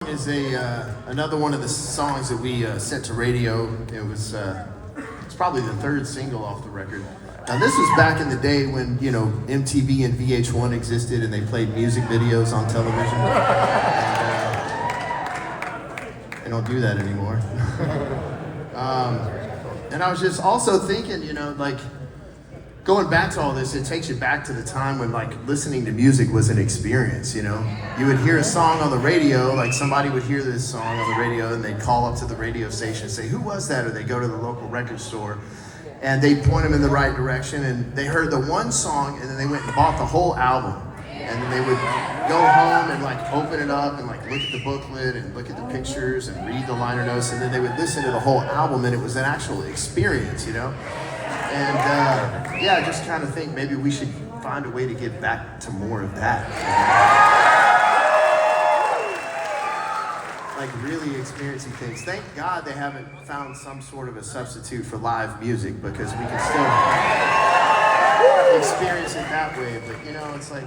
is another one of the songs that we sent to radio. It's probably the third single off the record. Now this was back in the day when, you know, MTV and VH1 existed and they played music videos on television. And, they don't do that anymore. And I was just also thinking, you know, like, going back to all this, it takes you back to the time when, like, listening to music was an experience, you know? You would hear a song on the radio, like somebody would hear this song on the radio and they'd call up to the radio station and say, who was that? Or they'd go to the local record store and they'd point them in the right direction, and they heard the one song and then they went and bought the whole album. And then they would go home and, like, open it up and, like, look at the booklet and look at the pictures and read the liner notes, and then they would listen to the whole album, and it was an actual experience, you know? And yeah, I just kind of think maybe we should find a way to get back to more of that. Like really experiencing things. Thank God they haven't found some sort of a substitute for live music, because we can still experience it that way. But you know, it's like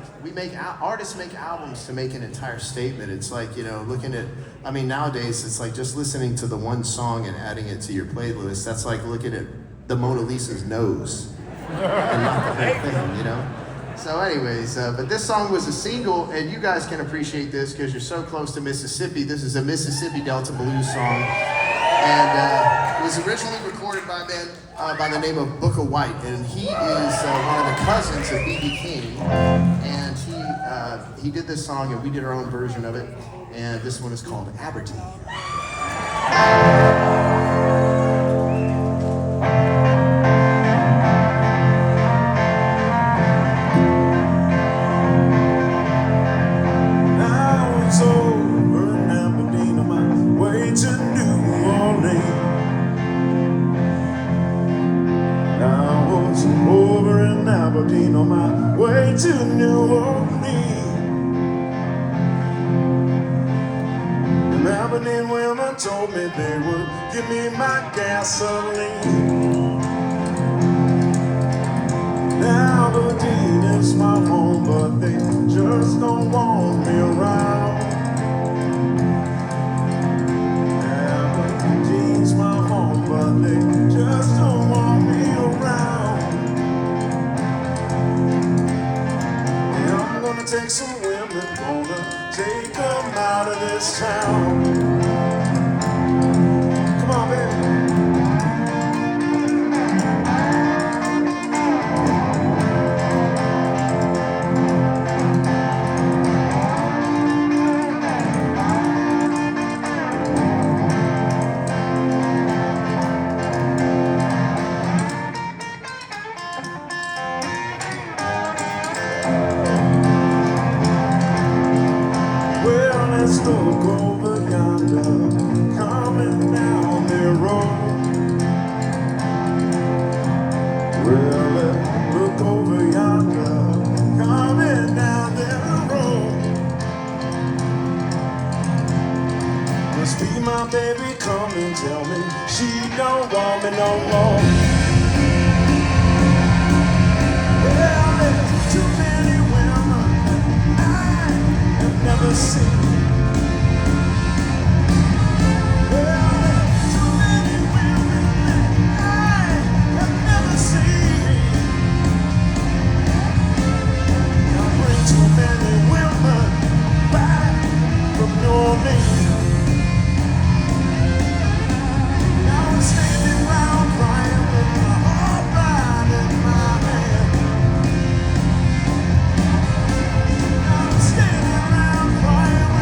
artists make albums to make an entire statement. It's like, you know, looking at, I mean, nowadays it's like just listening to the one song and adding it to your playlist. That's like looking at the Mona Lisa's nose and not the whole thing, you know? So anyways, but this song was a single, and you guys can appreciate this because you're so close to Mississippi. This is a Mississippi Delta blues song. And it was originally recorded by a man by the name of Booker White, and he is one of the cousins of B.B. King. And he did this song, and we did our own version of it. And this one is called Aberdeen. Aberdeen on my way to New Orleans. And Aberdeen women told me they would give me my gasoline. Aberdeen is my home, but they just don't want me around. Aberdeen's my home, but they just don't want me around. Take some women, gonna take them out of this town. Come on, baby. Let's look over yonder, coming down the road. Well, let's look over yonder, coming down the road. Must be my baby, come and tell me she don't want me no more. Well, there's too many women I have never seen. Crying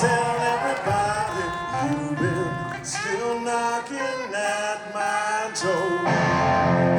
tell everybody you've been still knocking at my door.